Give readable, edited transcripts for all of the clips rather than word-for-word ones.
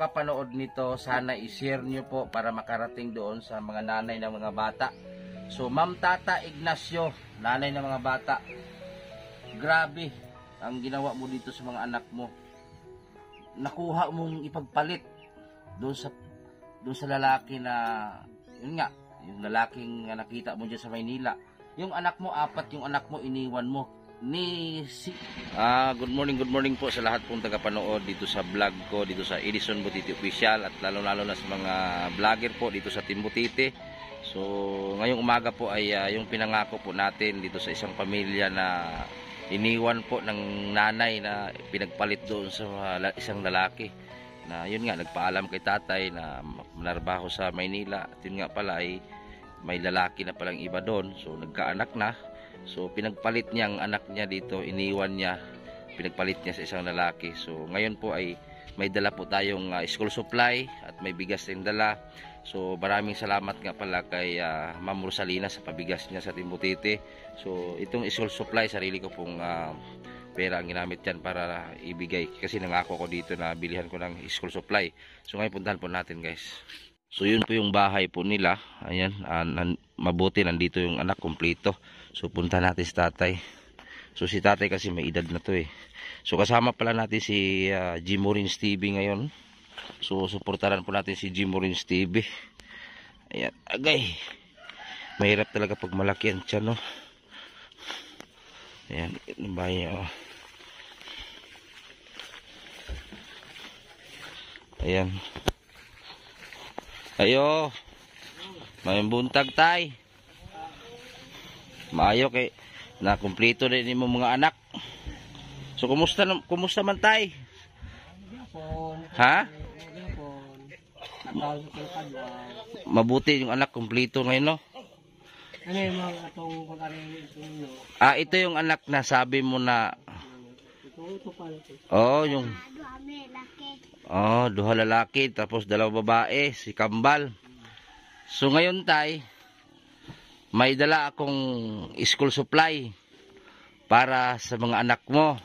makapanood nito, sana i-share nyo po para makarating doon sa mga nanay ng mga bata. So, Ma'am Tata Ignacio, nanay ng mga bata, grabe ang ginawa mo dito sa mga anak mo. Nakuha mong ipagpalit doon sa lalaki na, yun nga, yung lalaking nakita mo dyan sa Maynila. Yung anak mo, 4 yung anak mo, iniwan mo. Good morning po sa lahat pong tagapanood dito sa vlog ko, dito sa Edison Butiti Official, at lalo na sa mga vlogger po dito sa Team Butiti. So ngayong umaga po ay yung pinangako po natin dito sa isang pamilya na iniwan po ng nanay na pinagpalit doon sa isang lalaki na yun nga nagpaalam kay tatay na manarbaho sa Maynila, at yun nga pala ay may lalaki na palang iba doon, so nagkaanak na. So pinagpalit niya ang anak niya dito, iniwan niya, pinagpalit niya sa isang lalaki. So ngayon po ay may dala po tayong school supply at may bigas din dala. So maraming salamat nga pala kay Ma'am Rosalina sa pabigas niya sa Team Butiti. So itong school supply, sarili ko pong pera ang ginamit yan para ibigay, kasi nangako ko dito na bilihan ko ng school supply. So ngayon puntahan po natin, guys. So yun po yung bahay po nila. Ayan, mabuti nandito yung anak kompleto. So punta natin si tatay. So si tatay kasi may edad na to eh. So kasama pala natin si Jim Morins TV ngayon. So suportaran po natin si Jim Morins TV. Ayan, agay. Mahirap talaga pag malaki ang tiyan, no. Ayan, bahay niya, oh. Ayan. Ayo, may buntag tay. Maayo kay na kumpleto din mo mga anak. So kumusta man tay? Ha? Mabuti yung anak kumpleto ngayon, no? Ano yung mga atong pag-aral ito? Ito yung anak na sabi mo na Ito pala. oh, yung duha lalaki tapos 2 babae, si Kambal. So ngayon tay, may dala akong school supply para sa mga anak mo.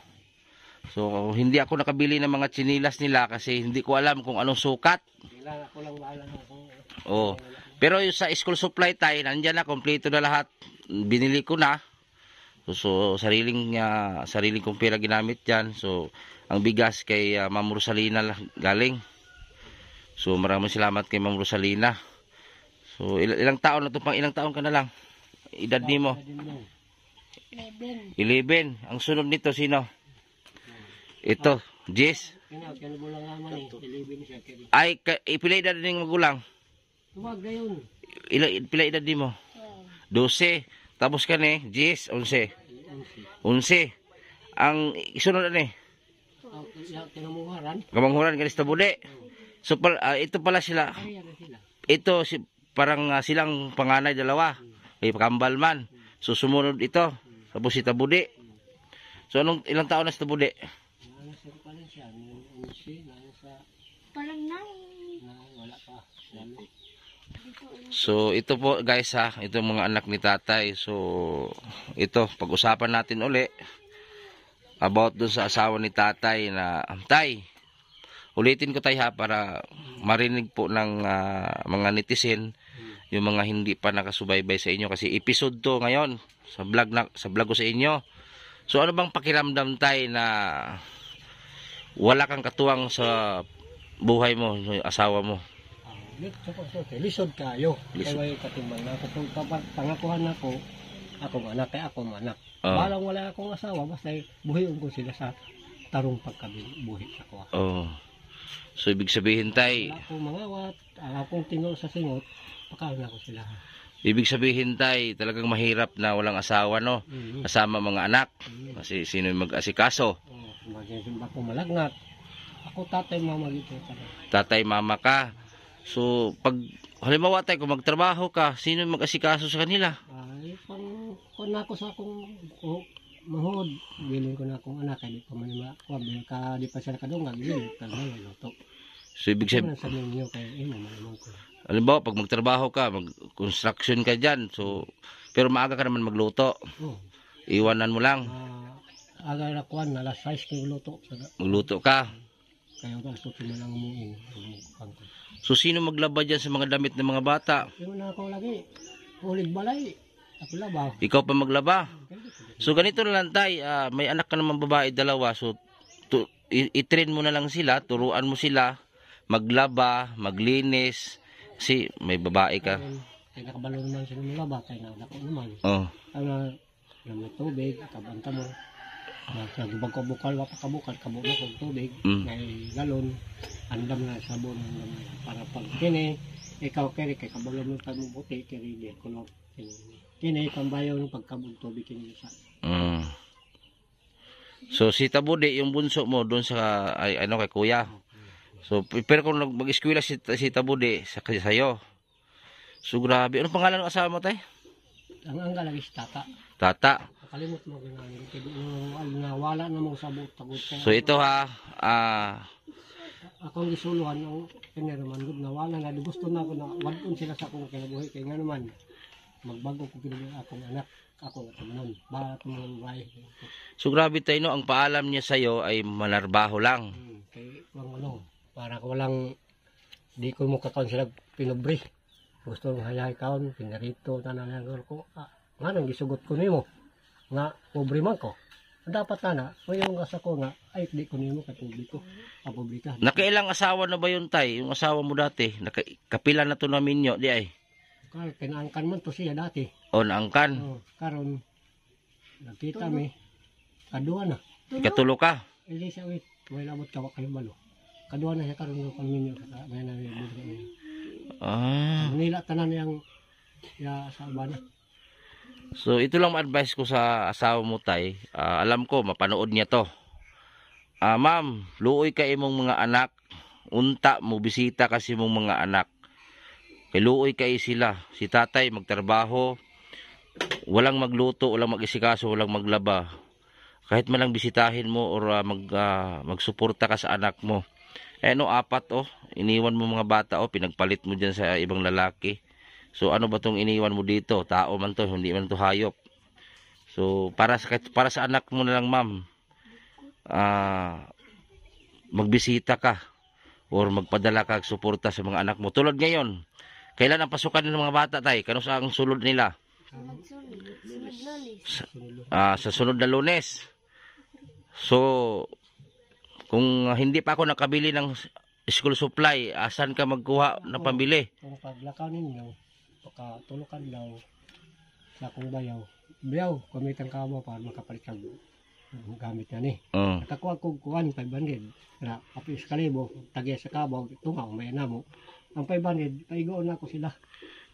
So hindi ako nakabili ng mga tsinilas nila kasi hindi ko alam kung anong sukat. Ako lang bahala ko. Oh. Pero yung sa school supply tay, nandiyan na, kompleto na lahat. Binili ko na. So sariling kong pera ginamit yan. So ang bigas kay Ma'am Rosalina galing. So maraming salamat kay Ma'am Rosalina. So ilang taon na to, pang ilang taon ka na lang? Edad ni mo? 11. Ang sunod nito sino? Ito, Jess. Ay, pila edad din magulang? Tuwag na yun. Pila edad din mo? 12. Tapos ka ni, Jess, 11. 11. Ang isunod na ni? Kamanghuran ka sa Bude. So ito pala sila. Ito parang silang panganay dalawa. Kay Kambal man. So sumunod ito. Tapos si Tabude. So ilang taon na si Tabude? Parang 9. Wala pa. So ito po guys ha, ito mga anak ni tatay. So ito, pag-usapan natin uli about dun sa asawa ni tatay na tay. Ulitin ko tay ha para marinig po ng mga netizen, yung mga hindi pa nakasubaybay sa inyo, kasi episode to ngayon sa vlog ko sa inyo. So ano bang pakiramdam tay na wala kang katuwang sa buhay mo, yung asawa mo? Lisod kayo. Kaya katimbang na ako. Pangakuhan na ko, akong anak kay akong anak. Walang wala akong asawa, basta buhiyon ko sila sa tarong pagkabuhi sa ko. So ibig sabihin tay, wala akong mangawat, akong tingol sa singot, pakaon ako sila. Ibig sabihin tay, talagang mahirap na walang asawa, no? Kasama mga anak. Kasi sino yung mag-asikaso? Ako malagnat. Ako tatay mama gito. Tatay mama ka. So pag halimbawa tay, kung magtrabaho ka, sino yung mag-asikaso sa kanila? Ay, kung ako sa akong mahod, bilin ko na akong anak, hindi pa man di pa siya nakadungag, bilin ka na luto. So ibig sabihin, sabihin niyo kay naman ko. Halimbawa, pag magtrabaho ka, mag-construction ka dyan, so, pero maaga ka naman magluto. Iwanan mo lang. Aga na kuwan, alas 6 kayo luto. Magluto ka. Kaya ka so tumalang mo in. So sino maglaba dyan sa mga damit ng mga bata? Yung na ako lagi. Ulig balay. Ako labaw. Ikaw pa maglaba? So ganito na lang tay, may anak ka naman babae dalawa, so i-train mo na lang sila, turuan mo sila maglaba, maglinis, kasi may babae ka. Kaya nakabalo naman sila maglaba, kaya nakadako naman. Oh. Ano, may tubig, kabanta mo. Nagubag ko bukal, wapakabukal, kabo na kong tubig, may galon, andam na sabon, para pag kini, ikaw kaya kay kabalo mo tayo buti, kaya di ko kini, pambayaw ng pagkabog tubig kini sa. So si Tabudi, yung bunso mo doon sa ano kay kuya. So pero kung mag-eskwela si Tabudi sa sayo. So grabe, ano pangalan ng asawa mo tay? Ang lagi si Tata. Tata. Kalimot mo ginani, kaya wala na mong sabot-tagot. So ito ha, akong gisuluhan ng kineraman gud na wala na gusto na ako na wadon sila sa akong kinabuhi kay nga naman magbago ko kini akong anak ako tumunon ba tumunon bay. So grabe tayo no, ang paalam niya sa iyo ay manarbaho lang. Kay ano para ko walang di ko mo kakon sila pinobre. Gusto ng hayay kaon pinarito tanan ko nga nang gisugot ko nimo nga pobre man ko. Dapat na yung asa ko nga ay di ko nimo katubig ko publika. Nakailang asawa na ba yun tay? Yung asawa mo dati, kapila na to namin nyo, di ay? Kaya pinaangkan man to siya dati. O naangkan? Karon nakita mi kadua na. Katulo ka? Ili siya wait, wala labot ka kayo balo. Kadua na siya karon ko ninyo sa may na buhay. Nila tanan yang ya sa bana. So ito lang advice ko sa asawa mo tay. Alam ko mapanood niya to. Ma'am, luoy ka imong mga anak. Unta mo bisita kasi mong mga anak. Kay luoy kay sila. Si tatay magtrabaho. Walang magluto, walang mag-isikaso, walang maglaba. Kahit man lang bisitahin mo or magsuporta ka sa anak mo. No, 4 iniwan mo mga bata pinagpalit mo diyan sa ibang lalaki. So ano ba tong iniwan mo dito? Tao man to, hindi man to hayop. So para sa anak mo na lang ma'am, magbisita ka or magpadala ka suporta sa mga anak mo. Tulad ngayon, kailan ang pasukan ng mga bata tay? Kano sa ang sulod nila? Sa sunod na Lunes. So kung hindi pa ako nakabili ng school supply, asan ka magkuha ng pambili? Kung paglakaw ninyo, pagkatulukan daw sa akong bayaw, kumitang ka mo para makapalit kang gamit na ni. Nakakuha ko kuhan, 500. Na, kapis kalibo, tagya sa kabaw, tungaw, may na mo. Ang 500, paigoon na ako sila.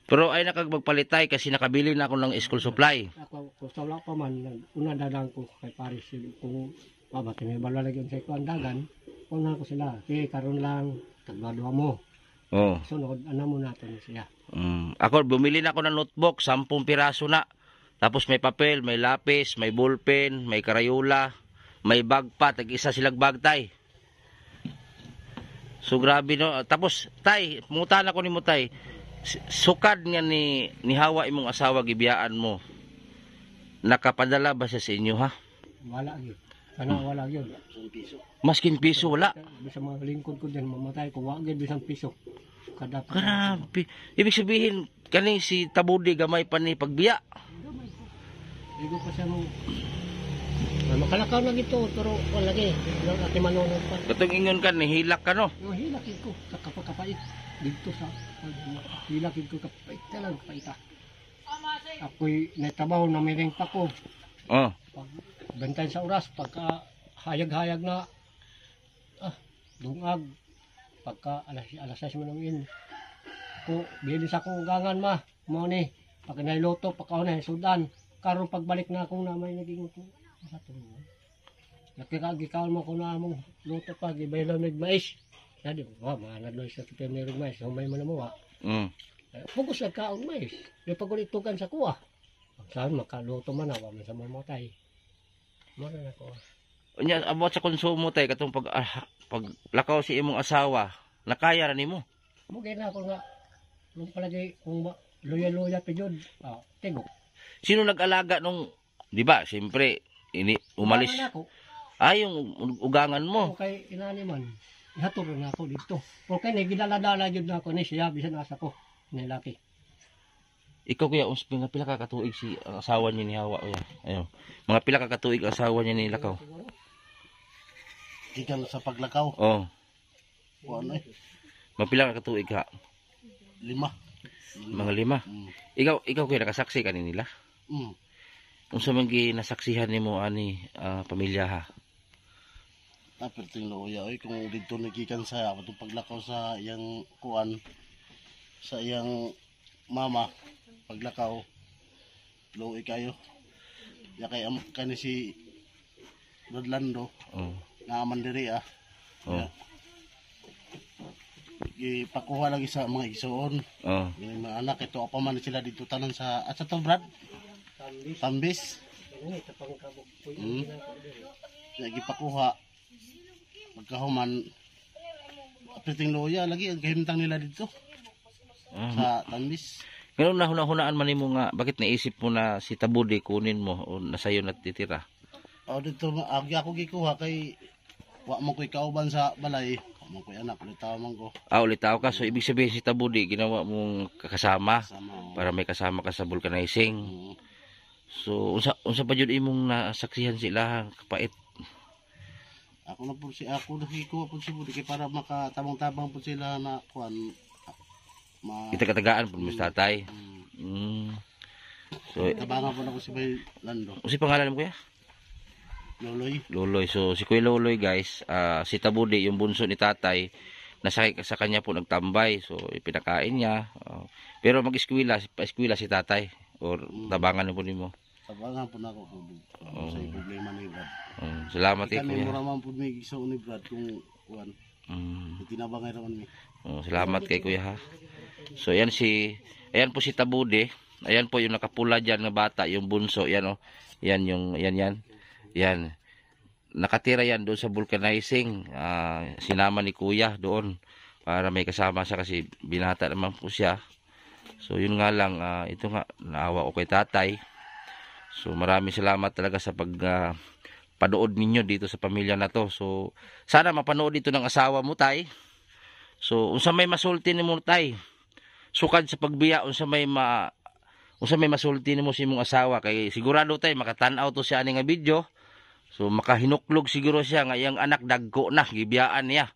Pero ay nakagpagpalitay kasi nakabili na ako ng school supply. Ako, kung sa wala pa man, una dadang ko kay Paris, kung mabati may bala lagi sa ikuan dagan, una ko sila, okay, karon lang, tagbaduha mo. Sunod, ano mo natin siya. Ako, bumili na ako ng notebook, 10 piraso na. Tapos may papel, may lapis, may ballpen, may karayula, may bag pa, tag-isa silang bag tay. So grabe no. Tapos tay, mungutan ako ni mo tay. Sukad nga ni Hawa imong asawa gibiyaan mo. Nakapadala ba siya sa inyo ha? Wala gyud. Kana wala gyud. Maskin piso wala. Bisa mga lingkod ko diyan mamatay ko wa gyud bisang piso. Grabe. Ibig sabihin kani si Tabudi gamay pa ni pagbiya. Igo pa siya mo. Makalakaw na gito pero wala lagi. Ati manunod pa. Katong ingon ka ni hilak ka no. Hilak ko sa kapakapait dito sa hilak ko kapait lang paita. Ako'y natabaw na miring pa ko. Bantay sa oras pagka hayag-hayag na dungag pagka alas 6 mo namin ko bili sa akong gangan mo ni pag nailuto pagka sudan karon pagbalik na akong na may naging sa tulo nakikagikaw mo ko na among luto pa gibaylo med mais sadi maanad sa pipinero mais humay man mo fokus sa kaon mais di pagulitugan sa kuha saan makaluto man awa man sa mamatay mo na ko. Nya about sa konsumo tay katong pag lakaw si imong asawa, nakaya ra nimo. Mo gina ko nga nung palagi kung loya-loya pa jud. Tigok. Sino nag-alaga nung, di ba? Siyempre, umalis. Yung ugangan mo. Kay inani man. ihatod na ako dito. Okay, nagidala-dala jud na ako ni siya bisan asa ko ni laki. Ikaw kuya, mga pila ka katuig si ang asawa niya ni Hawa kuya. Ayo. Mga pila ka katuig ang asawa niya ni Lakaw. Ikan sa paglakaw. Oh. Kuan eh. Mga pila ka katuig ha? 5. Mga 5. Ikaw kuya nakasaksi ka ni nila. Mm. Unsa man gi nasaksihan nimo ani pamilya ha? Aperting loya oy kung dito nagikan sa atong paglakaw sa iyang kuan sa iyang mama paglakaw loy kayo. Ya kay kani si Rodlando. Oh. Na aman diri ah. Oh. Ipakuha lagi sa mga igsoon. Oh. Yung mga anak ito pa man sila dito tanan sa at sa to Brad. Tambis. Lagi pakuha. Magkahuman apriting loya lagi ang kahimtang nila dito sa Tambis. Ngayon nahuna-hunaan man nimo nga bakit naisip mo na si Tabudi kunin mo o nasayo natitira? O dito agi ako gikuha kay wa mo koy kauban sa balay. Wa mo koy anak ulit man ko. Ulitaw ka. So ibig sabihin si Tabudi ginawa mong kasama Sama. para may kasama ka sa vulcanizing. So unsa pa jud imong nasaksihan sila kapait? Ako na po ako nagikuha po si Budi kay para makatabang-tabang po sila na kuan Kita katagaan po mas tatay. So tabangan po na ko si Bay Lando. si pangalan mo kuya? Loloy. Loloy. So si Kuya Loloy guys, si Tabudi yung bunso ni tatay nasa sa kanya po nagtambay. So ipinakain niya. Pero mag-eskwela si tatay or tabangan po nimo. Tabangan po na ako po. Sa problema ni Brad. Salamat kay Kani kuya. mo raman po may iso ni Brad kung kuan. Tinabangay raman mi. Salamat kay kuya ha. So ayan po si Tabudi. Ayan po yung nakapula diyan na bata, yung bunso, yan oh. Yan yung yan. Nakatira yan doon sa vulcanizing. Sinama ni kuya doon para may kasama siya kasi binata naman po siya. So yun nga lang, ito nga naawa ko kay tatay. So maraming salamat talaga sa panood ninyo dito sa pamilya na to. So sana mapanood dito ng asawa mo tay. So unsa may masulti nimo tay? Sukad sa pagbiya unsa may masulti nimo si imong asawa kay sigurado tay makatan-aw to siya ani nga video. So makahinuklog siguro siya nga iyang anak dagko na gibiyaan niya.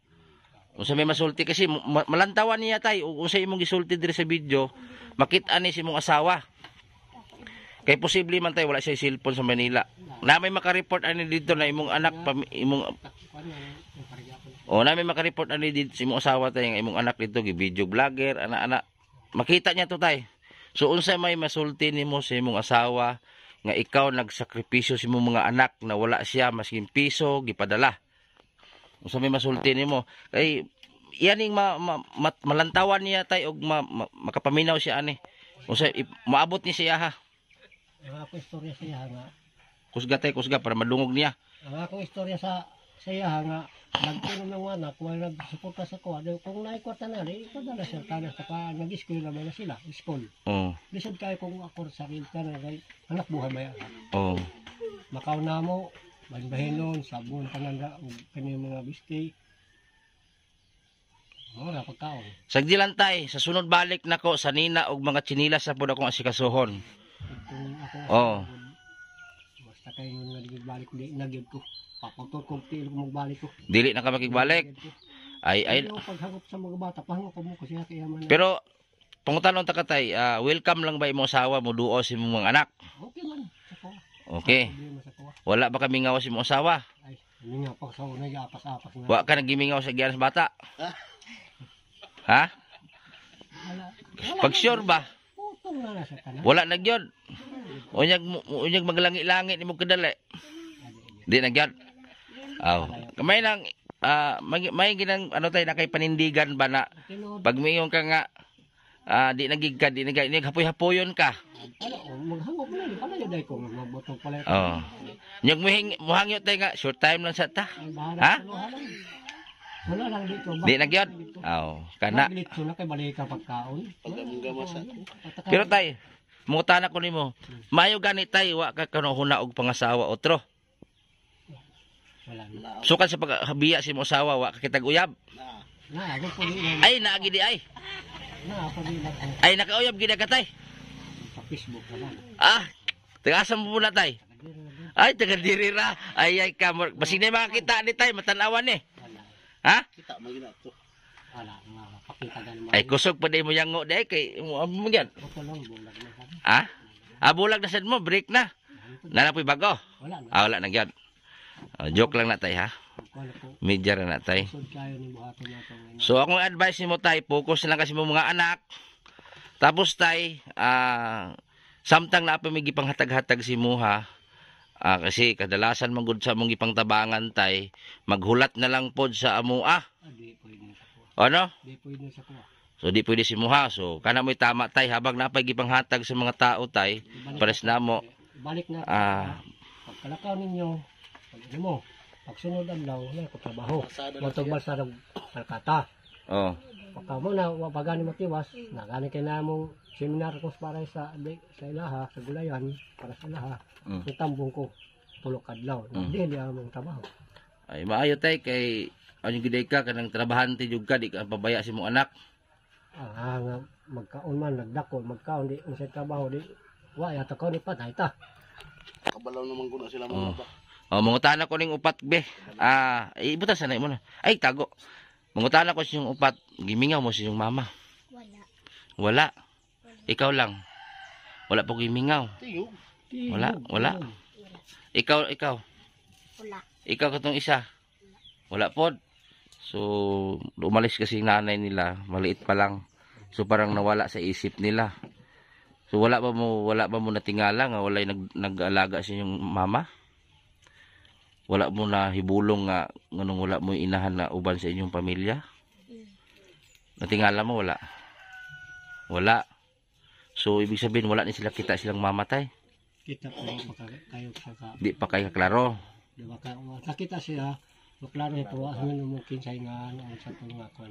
Unsa may masulti kasi malantawan niya tay unsa imong gisulti diri sa video makit-an ni si imong asawa. Kay posible man tay wala siya cellphone sa Manila. Na may maka-report ani dito na imong anak na may maka-report ani dito si imong asawa tay nga imong anak dito gi-video vlogger ana-ana. Makita niya to tay. So unsa may masulti nimo sa imong asawa nga ikaw nagsakripisyo sa imong mga anak na wala siya maskin piso gipadala. Unsa may masulti nimo kay yaning malantawan niya tay og makapaminaw siya ani. Unsa maabot ni siya ha. Ang akong istorya sa iya nga. Kusga para madungog niya. Ang akong istorya sa iya nga nagtuno ng anak, wala nagsuporta sa kuha. Kung naikwarta na rin, ito na siya tanas. Saka nag-school naman na sila, school. Lisod kayo kung ako sa rin ka na, anak buhay maya. Makaw na mo, bahin-bahinon, sabon, kananda, kanyang mga biskay. Mura, pagkaon. Sagdilan tay, sa sunod balik nako sa nina og mga chinilas sa pod akong asikasuhon. Basta kayo nga balik di nagyod ko. Paputol ko til ko magbalik ko. Dili na ka makigbalik. Ay paghangop sa mga bata, pahangop ko mo kasi kaya man. Pero pangutanon ta katay, welcome lang ba imong asawa mo duo sa imong mga anak? Okay man. Okay. Wala ba ka mingaw sa imong asawa? Ay, mingaw pa sa una apas-apas na. Wa ka nagimingaw sa giyan sa bata? Ha? Pag sure ba? Wala na gyud. Unyag maglangi-langi nimo kadali. Di na gyud. Kamay nang may ginang ano tay na kay panindigan ba na pag miyon ka nga di nagigka di naghapoy-hapoyon ka. Maghangop na pala yun ay ko magbotong pala. Nyag muhangyo tay nga short time lang sa ta. Ha? Wala lang dito. Di na gyud. Kana. Dito na kay balik ka pagkaon. Pero tay, mungutana ko nimo, mayo gani tay wa ka kanuhuna og pangasawa otro. Wala na. Na, Sukan sa paghabiya si mo asawa wa ka kitag uyab. Na, ako po yun. Ay naagi di ay. Na, ako din ako. Ay nakauyab gid ka tay. Sa Facebook naman. Ah, tagasa mo muna tay. Ay taga diri ra. Ay ka basig na makakita ni tay matanawan ni. Wala. Ha? kita mo gina to. Wala. Makapakita ka naman. Ay kusog pa di mo yango di kay mo yan. Ako lang, bulag na sabi. Ha? Ah, bulag na sad mo, break na. Nanapoy bago. Wala na. Ah, wala na gyud. Joke lang na tay ha. Wala po. Media ra na tay. Sod kayo ni buhaton na itong So akong advice nimo tay, focus na lang kasi mo mga anak. Tapos tay, samtang na pa may gipanghatag-hatag si Muha, kasi kadalasan man gud sa mong gipangtabangan tay, maghulat na lang pod sa amua. di pwede sa kuha. Ano? Di pwede sa kuha. So di pwede si Muha. So kana mo'y tama tay habang napay gipanghatag sa mga tao tay, pares na mo. Balik na. Pagkalakaw ninyo, pag ano mo, pagsunod ang law, na trabaho. Matubal sa kata. Oh. Pagka mo na, wapagani matiwas, nagani kayo na mong seminar ko para sa ilaha, sa gulayan, para sa ilaha. Yung tambong ko, tulok adlaw. Hindi mong trabaho. Ay maayo tay kay ano giday ka kanang trabahante jud ka di ka pabaya si mong anak. Nga magkaon man, nagdako, magkaon, di, sa trabaho, di, yata ko ni patay ta. Kabalaw naman ko na sila mga ba. Oh, mangutana ko ning upat be. Ibutan sanay mo na. Ay tago. Mangutana ko siyang upat, gimingaw mo siyang mama. Wala. Wala. Ikaw lang. Wala po gimingaw. Tiyog. Wala. Ikaw. Wala. Ikaw katong isa. Wala pod. So, umalis kasi yung nanay nila, maliit pa lang. So parang nawala sa isip nila. So wala ba mo natingala nga walay nag-alaga sa inyong mama? Wala mo na hibulong nga nganong wala mo inahan na uban sa inyong pamilya? Natingala mo wala? Wala. So ibig sabihin wala ni sila kita silang mamatay. Kita po kayo sa Di pa kayo klaro. diba nakita siya, klaro ito, ano mo kinsay nga, ang sa itong nga ko.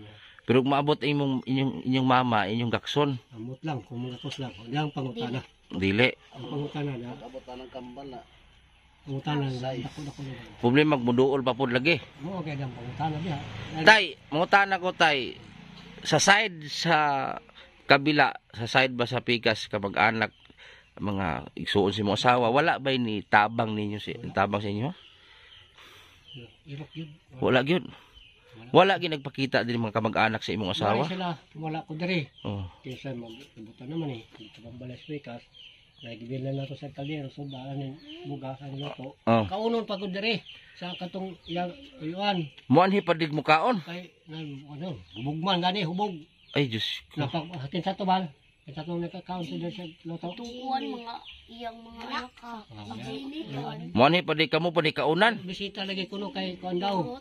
Pero kung maabot inyong mama, inyong gakson, Amot lang, kumulakos lang. Hindi ang pangutana. dili. Ang pangutana na, Abot na ng kambal na. pangutana na, dako na. Problema magmuduol pa pod lagi. Oo, kaya ang pangutana diha. Tay, mangutana ko tay, sa side sa kabila, sa side ba sa pikas kapag anak mga igsuon si mo asawa, wala ba ni tabang ninyo tabang sa inyo? Irok yun. Wala gyud. Wala gyud nagpakita din mga kamag-anak sa imong asawa. Wala ko diri. Oh. Kaysa mag-ibutan naman dito bang balas pikas. Nagibilan na to sa kaldero, so bala ng bugasan luto. Oh. Kaunon pa ko diri sa katong iyang uyuan. Muanhi padig mukaon. Kay hubog gani hubog. Ay Diyos ko. Napahatin sa tubal. Sa tubal nakakaon sa sa luto. Tukuan mga iyang mga anak ka. Muanhi padig kamo pa ni kaunan. Bisita lagi kuno kay kuan daw.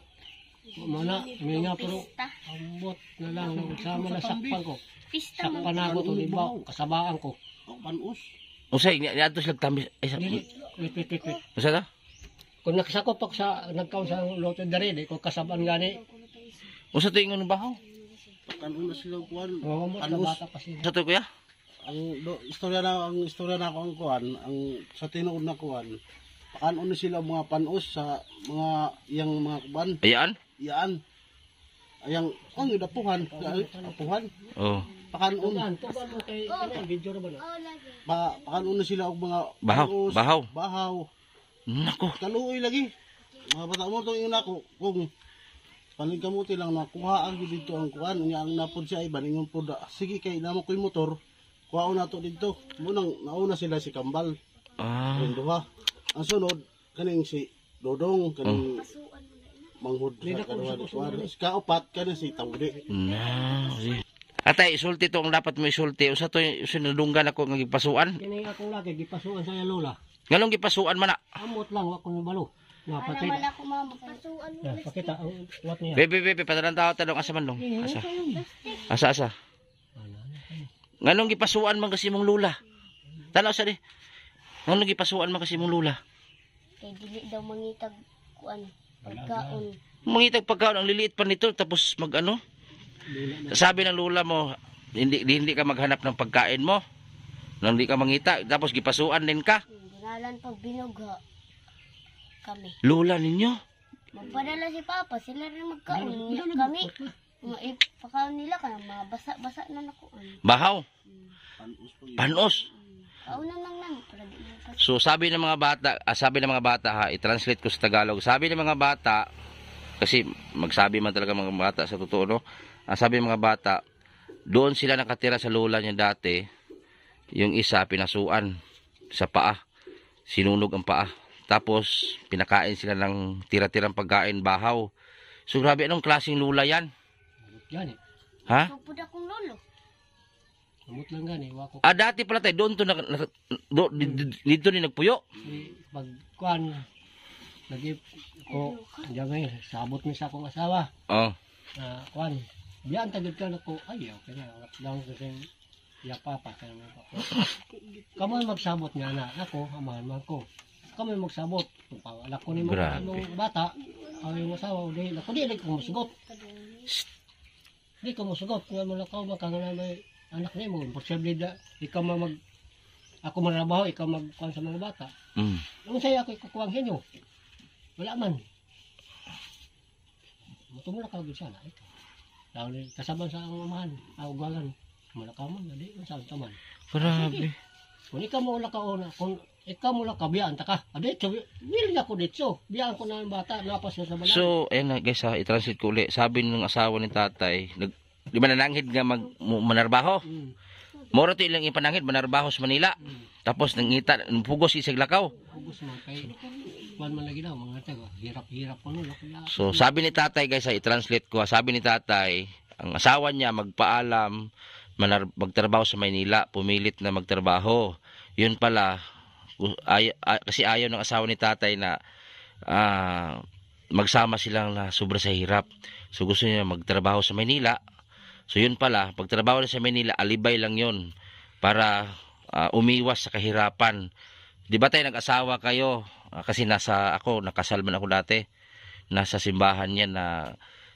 Mana nga pero Pista. ambot na lang sama na sakpan ko. Pista mo. Sakpan ako to iba kasabaan ko. Ang panus. Usay ni adto sila tamis. Ay sa. Dili wait. Usa ta? Kung nakasakop ako sa nagkaon sa luto diri, di ko kasabaan gani. Usa to ingon bahaw? Kanon na sila kuan. Oo mo Panus. bata pa sila. Usa to kuya? Istorya na ako ang kuan, ang sa tinuod na kuan. Kanon na sila mga panus sa mga iyang mga kuban. Ayaan? Iyaan. Ayang ang dapuhan, dapuhan. Oh. Pakanon. Tuban mo kay video ra ba na? Pakanon na sila og mga Bahaw, panus, bahaw. Bahaw. Nako. Kaluoy lagi. Mga bata mo tong ingon ako kung panig kamuti lang nakuha ang dito ang kuan niya ang napod siya iban ingon pod sige kay namo koy motor kuhaon nato dito munang nauna sila si Kambal ang duha ang sunod kaning si Dodong kaning manghud sa kaduha kuan kaupat kaning si Tawdi Na. Atay isulti to ang dapat mo isulti. Usa to sinulunggan ako nga gipasuan. Kini akong lagi gipasuan sa lola. Nganong gipasuan man na? Amot lang wa ko nabalo. Na Alam patay. mo na kung mapasuan mo. Pakita ang wat niya. Bebe, padalan tao tanong asa man dong? Asa? Nganong gipasuan man kasi mong lula? Tanaw sa di. Nganong gipasuan man kasi mong lula? Kay dili daw mangitag kuan pagkaon. Mangitag pagkaon ang liliit pa nito tapos magano? Sabi ng lula mo, hindi ka maghanap ng pagkain mo. Nang hindi ka mangita, tapos gipasuan din ka. Ginalan pag binugha kami. Lula ninyo? Magpadala si Papa, sila rin magkaon. Kami, mga ipakaon nila ka mga basa-basa na nakuan. Bahaw. Panos po yun. Panos. Kaunan lang namin para di mo pa. So sabi ng mga bata, ha, i-translate ko sa Tagalog. Sabi ng mga bata, kasi magsabi man talaga mga bata sa totoo, no? Sabi ng mga bata, doon sila nakatira sa lola niya dati. Yung isa pinasuan sa paa. Sinunog ang paa. Tapos pinakain sila ng tira-tirang pagkain, bahaw. So grabe, anong klaseng lula yan? Gani. Ha? Pagpud akong lolo. Amot lang gani. Wako. Dati pala tayo, doon to dito ni nagpuyo. Pag kuan, lagi ko, diyan ngayon, sabot mi sa akong asawa. Oh. Kuan, biyan tagid ka na ko, ayaw, kaya lang kasi ya papa, kaya nga ako. Kamoy magsabot nga na, ako, amahan man ko. Kamoy magsabot, kung pangalak ko ni mga Grabe. anong bata, ayaw yung asawa, ako di ko masugot. Di ko masugot, nga mo lakaw, makangana may anak niya mo, imposible da, ikaw ako marabaho, ikaw magkuhan sa mga bata. Mm. Nung saya ako ikukuha ang henyo, wala man. Matumula ka agad sana. Dahil kasabang sa ang umahan, ugalan. Malakaw man, hindi, masang taman. Grabe. Kung ikaw mo wala ka una, kung ikaw mo wala ka, biyaan ta ka. Dito, willing ako dito. Biyaan ko na ang bata, napas ko sa balang. So, ayun na guys, i-translate ko ulit. Sabi ng asawa ni tatay, di ba nananghid nga manarbaho? Moro to ilang ipananghid, manarbaho sa Manila. Tapos nangita, pugos isig lakaw. Pugos mo, kay kuwan man lagi daw, mga tago, hirap-hirap ko nun. So, sabi ni tatay guys, i-translate ko. Sabi ni tatay, ang asawa niya magpaalam, magtrabaho sa Maynila, pumilit na magtrabaho. Yun pala, kasi ayaw ng asawa ni tatay na magsama silang na sobra sa hirap. So gusto niya magtrabaho sa Maynila. So yun pala, pagtrabaho na sa Maynila, alibay lang yun para umiwas sa kahirapan. Di ba tayo nag-asawa kayo? Kasi nakasal man ako dati. Nasa simbahan niya na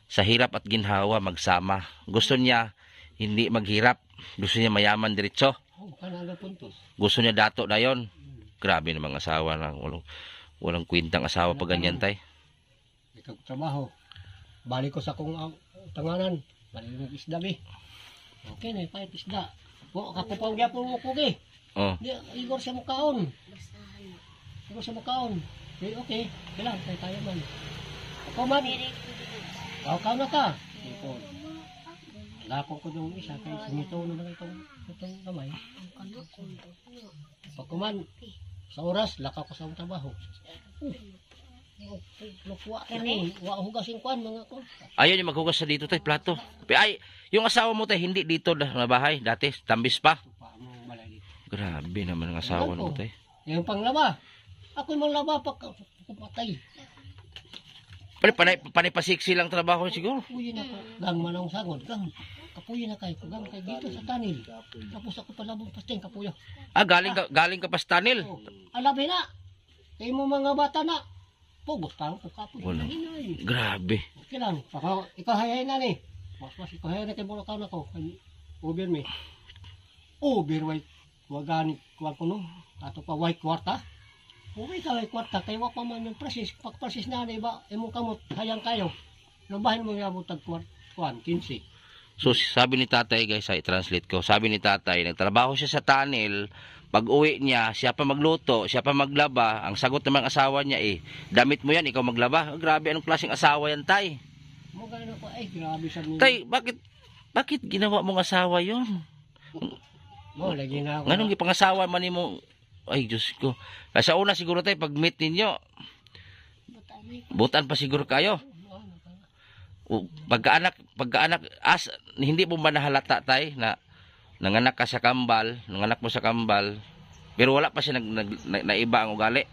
sa hirap at ginhawa magsama. Gusto niya hindi maghirap. Gusto niya mayaman diretso. Kanang puntos. Gusto niya dato na yon. Grabe namang asawa lang. Walang kwintang asawa pag ganyan tay. Ikaw trabaho. Balik ko sa akong tanganan. Balik ng isda be. Okay na, kahit isda. O, kakupang gyapon mo kugi. Oh. Di, igor siya mukaon. Igor siya mukaon. Okay, kailan, tayo man. Ako man. Kau na ka. Ito. Lako ko yung isa, kaya sinito naman itong kamay. Pagkuman, sa oras, laka ko sa akong trabaho. Lukuha ka rin. Hugas yung kwan, mga ko. Ayaw niya maghugas sa dito tay plato. Ay, yung asawa mo tay hindi dito na bahay dati, tambis pa. Grabe naman ang asawa mo tay. Yung panglaba. Ako yung manglaba patay. Panay pasiksi lang trabaho siguro. Kapuyin ako. Gang manang sagod. Gang. Kapuyin na kayo. Gang kay dito sa tanil. Tapos ako palabong pasting kapuyo. Galing ka pa sa tunnel. Alabi na. Kaya mo mga bata na. Pugot pa ako kapuyo. Wala. Grabe. Okay lang. Ikaw hayay na ni. Mas ikaw hayay na kay Bulacan ako. Uber me. Uber white. Wagani kuwan ko no. Ato pa white kwarta. Uwi ka white kwarta. Kaya wak pa man yung presis. Pag presis na na iba. Imong kamot. Hayang kayo. Lubahin mo yung abutag kuwan. 15. So sabi ni tatay guys, i-translate ko. Sabi ni tatay, nagtrabaho siya sa tunnel. Pag uwi niya, siya pa magluto, siya pa maglaba. Ang sagot naman ng asawa niya damit mo yan, ikaw maglaba. Grabe, anong klaseng asawa yan tay? Magano ko ay grabe sa niya. Tay, bakit ginawa mong asawa yon? Mo lagi na ako. Nganong gipangasawa man nimo? Ay Diyos ko. Sa una siguro tay pag meet ninyo, butan pa siguro kayo. Pagkaanak hindi mo ba nahalata tay na nanganak ka sa kambal, nanganak mo sa kambal, pero wala pa siya naiba ang ugali.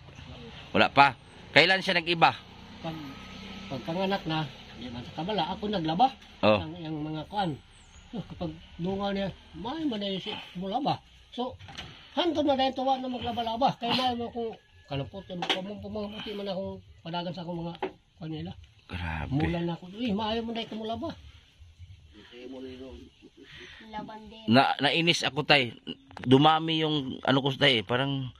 Wala pa. Kailan siya nag-iba? Pagkanganak na, di man sa kabala, ako naglaba. Oh. Yung mga kuan. Kapag dunga niya, may manay si mulaba. So, hantod na dahil tuwa na maglaba-laba. Kaya may mo kung kalapot, pumamuti man akong padagan sa akong mga kuan nila. Grabe. Mula na ako. Maayo mo dahil kumulaba. Laban din. Nainis ako tay. Dumami yung ano ko tay, parang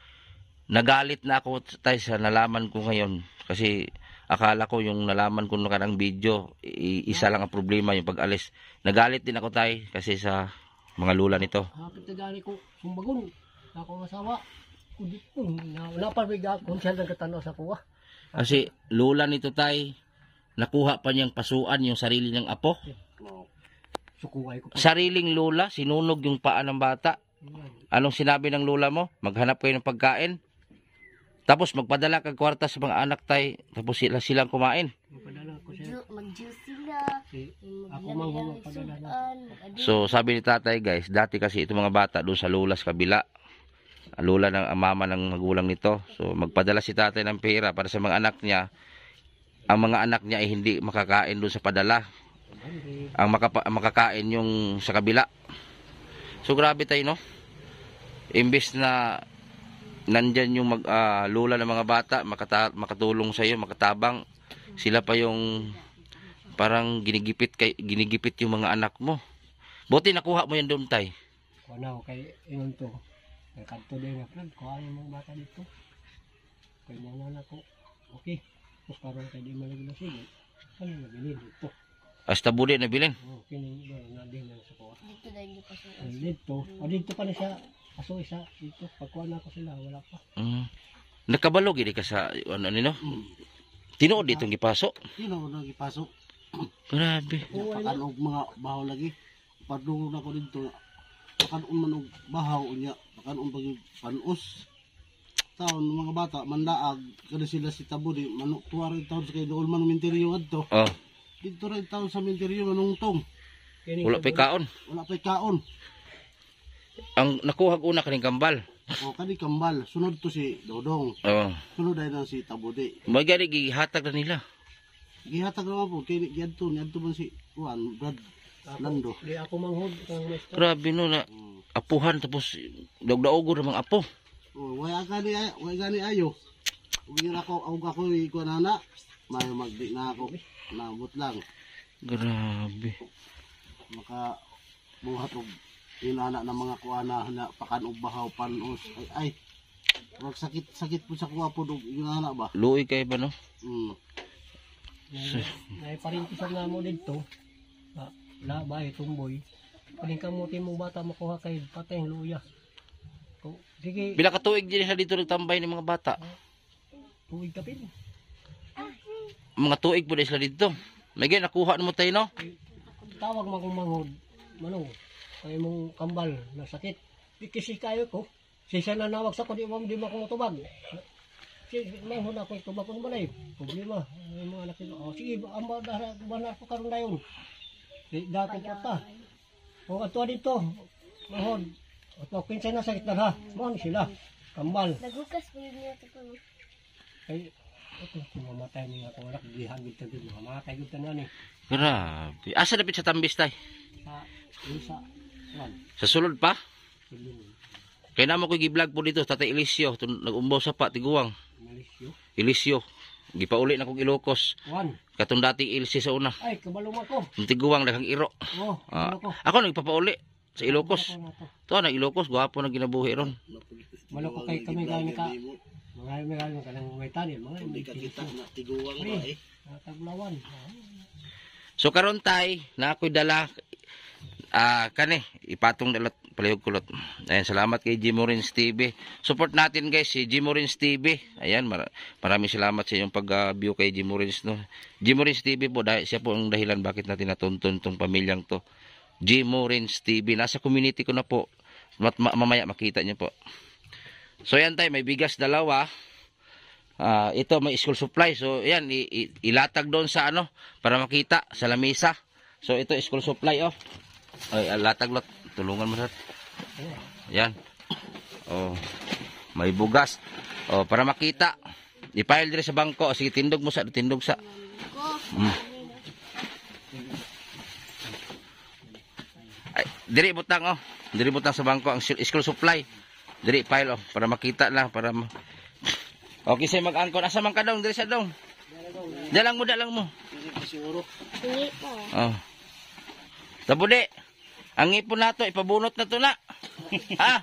nagalit na ako tay sa nalaman ko ngayon kasi akala ko yung nalaman ko nakarang video, isa lang ang problema yung pag-alis. Nagalit din ako tay kasi sa mga lula nito. Hapit na gani ko, sumbagon. Ako asawa. Kudit po, wala pa biga kung siya nagkatanaw sa kuha. Kasi lula nito tay, nakuha pa niyang pasuan yung sarili ng apo. Sukuhay ko pa. Sariling lula, sinunog yung paa ng bata. Anong sinabi ng lula mo? Maghanap kayo ng pagkain. Tapos magpadala kag kwarta sa mga anak tay, tapos silang kumain. Magpadala ko siya. Mag-juice sila. Ako mang magpadala na. So sabi ni tatay guys, dati kasi itong mga bata doon sa lula sa kabila. Lula ng mama ng magulang nito. So magpadala si tatay ng pera para sa mga anak niya. Ang mga anak niya ay hindi makakain doon sa padala. Ang makakain yung sa kabila. So grabe tayo, no? Imbes na nandyan yung lula ng mga bata, makatulong sa iyo, makatabang, sila pa yung parang ginigipit yung mga anak mo. Buti nakuha mo yan doon tay. Ano kay ingon to. Kay kadto din nga plan, kuha yung mga bata dito. Kay mga anak ko. Okay. Tapos karon kay di malagi na sige. Ano nabili dito? Hasta budi na bilin. Kini na din sa kuha. Dito dahil di pa siya. Dito pa na siya. Aso isa dito. Pagkuha na ko sila, wala pa. Nakabalo gini ka sa ano nino? Tinuod ditong gipaso. Sino na gipasok? Grabe. Pakan og mga bahaw lagi. Padung na ko dito. Pakan man og bahaw unya. Pakan pag panus. Taon mga bata mandaag kada sila si Tabudi manok tuwari taon sa kay dool man minteriyo adto. Oh. Dito rin taon sa minteriyo manong tong. Wala pa kaon. Wala pa kaon. Ang nakuha ko una kaning kambal. O kani kambal sunod to si Dodong. Oh. Sunod ay na si Tabudi. Magari gihatag na nila. Gihatag naman po kay giadto man si Juan Brad Lando. Di ako manghod kang master. Grabe no na apuhan tapos daog-daogo ra mga apo. Oh, way gani ayo. Ugi na ako ikuan na. May magdi na ako. Nabot lang. Grabe. Maka buhat og inana ng mga kuana na pakan og bahaw panos. Ay. Wag sakit po sa kuha po og inana ba? Luoy kay ba no? Nay parintisan nga mo dito. Labay tumboy. Kaning kamuti mong bata makuha kay patay ang luya. Sige. Bila ka tuig din sa dito nagtambay ng mga bata. Tuig ka pin. Mga tuig po na sila dito. May ganyan nakuha mo tayo no? Tawag mo kong manghod. Manong. Kaya mong kambal na sakit. Kasi kayo ko. Sisa na nawag sa ko di mo matubag. Manghod ako itubag ko naman ay. Problema. Yung mga anak nila. Sige, amba na po karoon na yun. Dati pa ta. Kung ato dito. Manghod. At pinsan na sakit na ha. Mahon sila. Kambal. Nagukas po yun niya ito. Ay, ito. Mamatay niya ako. Anak, gihagit ka din. Mamatay ka na ni. Grabe. Asa dapit sa tambis tay? Sa Sa sulod pa? Sulod. Kaya naman ko gi-vlog po dito, Tatay Elisio. Nag-umbaw sa pa, tiguang. Malisyo. Elisio. Gipauli na kong Ilocos. Juan. Katong dating Ilsi sa una. Ay, kabalong ako. Yung tiguang, daghang iro. Oh, ako. Ako nagpapauli sa Ilocos. Ito na Ilocos, gwapo na ginabuhi ron. Maloko kay kami gani ka. Mga ka ng may tanin. Mga Hindi ka kita na tiguang ba eh. Taglawan. So karon tay, na ako'y dala kani ipatong dalat palihog kulot. Ayan, salamat kay Jimorins TV. Support natin guys si Jimorins TV. Ayan, maraming salamat sa iyong pag-view kay Jimorins no. Jimorins TV po dahil siya po ang dahilan bakit natin natuntun tong pamilyang to. Jimorins TV nasa community ko na po. Mamaya makita niyo po. So yan tay, may bigas dalawa. Ito may school supply. So yan ilatag doon sa ano para makita sa lamesa. So ito school supply oh. Ay latag lot. Tulungan mo sa. Yan. Oh. May bugas. Oh para makita. I-file dire sa bangko. Sige tindog mo sa tindog sa. Ay, diri butang oh. Diri butang sa bangko ang school supply. Diri file oh para makita lang para okay, say mag-angkon. Asa man ka dong? Diri sa dong. Dalang mo. Siguro. Hindi po. Oh. Tabudi. Ang ipon nato ipabunot na to na. Ha?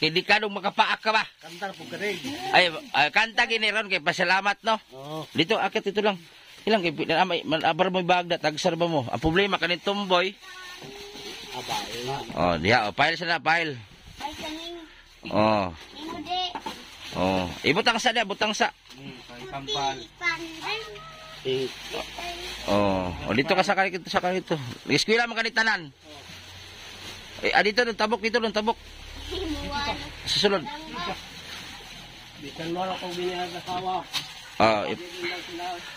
kay di ka nung makapaak ka ba? Kanta po galing. Ay, kanta gini ron kay pasalamat no. Oo. Dito akit ito lang. Ilang kay abar mo bagda tagsar ba mo. Ang problema kanin tomboy. Aba, Oh, diha file sa na file. Ay, kaning. Oh. Imo de. Oh, ibutang sa dia, butang sa. Kampal. eh, Oh, dito ka sa kanito sa kanito. Eskwela man kanitanan. Dito nung tabok tabok. Himuan. Susunod. Bisan mo lang kung binihag na sawa. Oh,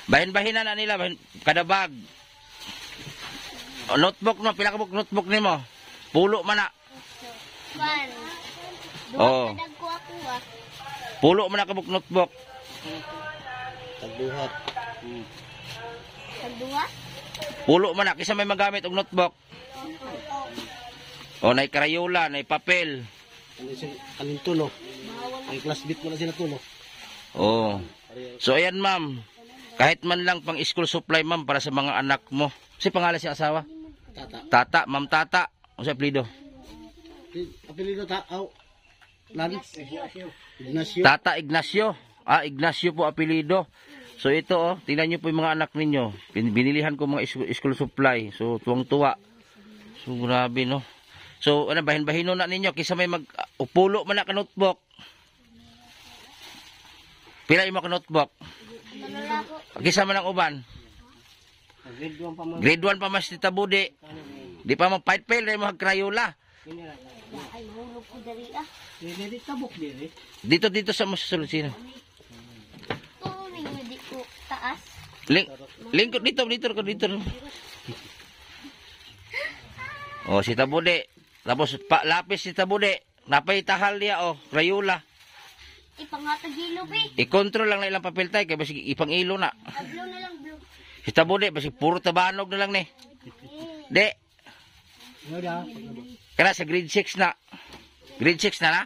bahin-bahin na nila, kada bag. Oh, notebook no, pila ka notebook nimo? Pulo man na. Pan. Oo. Duha ko ako ah. Pulo man na ka notebook. tagbuhat. Tagduha? Pulo man na kisa may magamit og notebook. Oh, nay Crayola, nay papel. Kanin tulo. Ay classmate mo na sila tulo. Oh. So ayan ma'am, kahit man lang pang school supply ma'am para sa mga anak mo. Si pangalan si asawa? Tata. Tata, ma'am Tata. O sa apelyido? Apelido ta, aw. Lance. Ignacio. Tata Ignacio. Ignacio po apelyido. So ito tingnan niyo po yung mga anak ninyo. Binilihan ko mga school supply. So tuwang-tuwa. So grabe no. So ano bahin-bahino na ninyo kisa may upulo man na ka notebook. Pila yung mga notebook? Kisa man ang uban. Grade 1 pa man. Grade 1 pa mas Tita Budi. Di pa mag-fight fail na yung Crayola. Ay, mahulog ko dari ah. Dili tabok dili. Dito sa masusunod sino. Tuloy mo di ko taas. Lingkod dito. Oh, si Tita Budi. Tapos lapis si Tita Budi. Napay tahal niya Crayola. Ipanghatag hilo be. I-control lang na ilang papel tayo kaya basig ipang-ilo na. Blue na lang blue. Si Tita Budi basig puro tabanog na lang ni. De. Yo da. Kana sa grade 6 na. Grade 6 na na?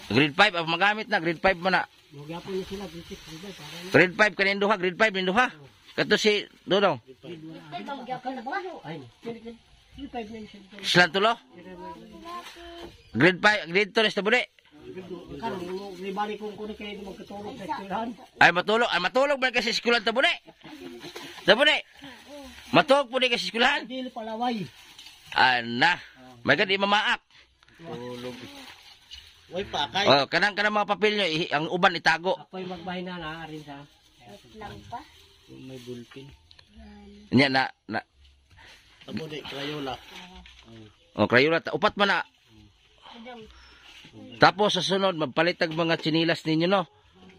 Grade 5 magamit na, grade 5 man na. Magyapon ni sila grade 6 para Grade 5 kanin duha, grade 5 nin duha. Kato si Dodong. Ay, magyapon na ba? ay. Grade 5 na siya. Silang tulo? Grade 5, grade 2 na sa Budi. Kan mo libali ko kay magkatulog sa eskwelahan. Ay matulog ba kasi sa eskwelahan ta Budi? Ta Budi. Matulog po di kasi sa eskwelahan. Dili palaway. Ana. May gadi mamaak. Way pa kay. Oh, kanang mga papel nyo, ang uban itago. Ako'y magbahin na rin sa Lang pa. May bulpin. Nya na Tabo di Crayola. Crayola upat man na. Adong. Tapos sa sunod magpalitag mga tsinilas ninyo no.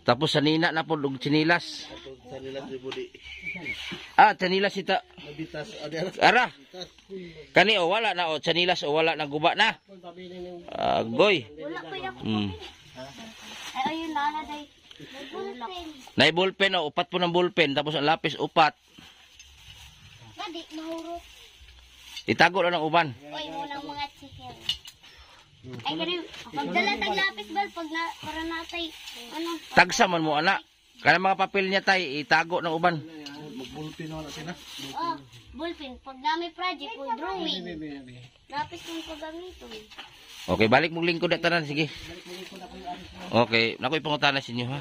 Tapos sa nina na po og tsinilas. Sa nila si Budi. Tsinilas ita. Nabitas adera. Ara. Kani wala na tsinilas wala na guba na. Goy. Wala ko yung Mm. ay ayun na day. Bulpen. Nay ballpen upat po ng ballpen tapos ang lapis upat. Gadi mahurot. Itago lang ng uban. Oy mo nang mga chicken. Ay kani pagdala tag lapis bal pag na para natay ano. Tagsa man mo ana. Kana mga papel niya tay itago ng uban. Magbulpin na sila. Oh, bulpen pag na may project o drawing. Lapis kung pagamiton. Okay, balik mo lingkod na tanan sige. Okay, nakoy pangutana sa inyo ha.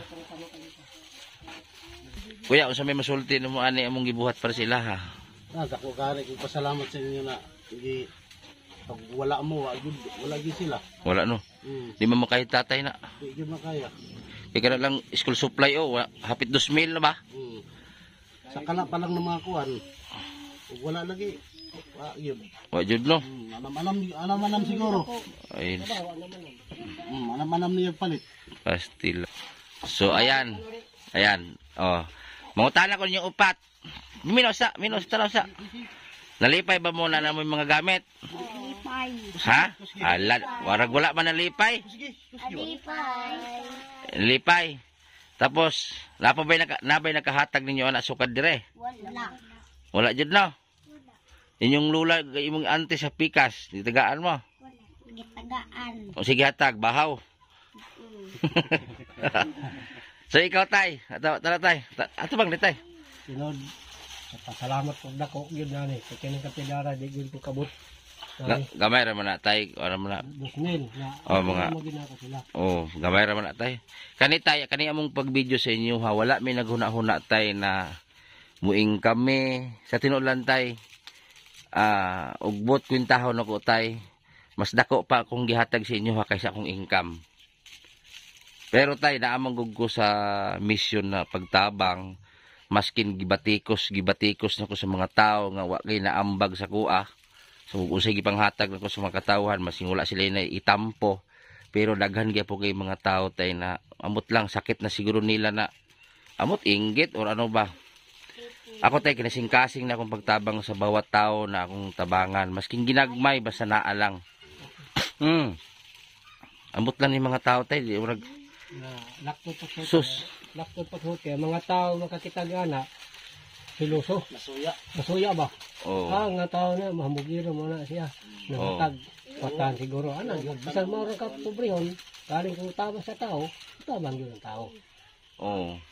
Kuya, unsa may masulti mo ani among gibuhat para sila ha. Dako kare ko pasalamat sa inyo na hindi pag wala mo wala gyud sila. Wala no. Di man makahit tatay na. Di gyud makaya. Kaya ka na lang school supply hapit 2,000 na ba? Sa kana pa lang ng mga kuan. Wala lagi. Yun. Wa jud no. Anam siguro. Ay, Anam niya palit. pastil. So ayan. Ayan. Mangutana ko yung upat. Minusa sa. Nalipay ba muna na mo yung mga gamit? Alipay. Ha? Warag wala man nalipay. Alipay. Lipay. Tapos, nabay nakahatag ninyo anak sukad dire. Wala. Wala jud no. Inyong lula, imong ante sa pikas, ditagaan mo. Gitagaan. O sige hatag, bahaw. So ikaw tay, tara tay. Ato bang tay? Sunod. Pasalamat ko dako gyud na ni. Kay ning kapidara di gyud ko kabut. Gamay ra man na tay, ano man na. 2,000 na Mga ginako sila. gamay ra man na tay. Kani tay, kani among pag-video sa inyo ha, wala may naghuna-huna tay na muing kami sa tinulan tay. Ugbot kwintahon ako tay. Mas dako pa akong gihatag sa inyo ha kaysa akong income. Pero tay, naamang ko sa mission na pagtabang, maskin gibatikos na ko sa mga tao nga wa kay naambag sa kuha. So usay gipanghatag nako sa mga katawhan, masing wala sila na itampo. Pero daghan gyud po kay mga tao tay na amot lang sakit na siguro nila na amot inggit or ano ba. Ako tay kinasing-kasing na akong pagtabang sa bawat tao na akong tabangan, masking ginagmay basta naa lang. Amot lang ni mga tao tay, di urag Na lakto pa ko. sus. Lakto pa ko kay mga tao makakitagana. Siluso. Masuya ba? Nga tao na mahamugiro mo na siya. Namatag patan siguro ana yun. Bisan mo ra ka pobrehon, galing kung tabang sa tao, tabang yun ang tao.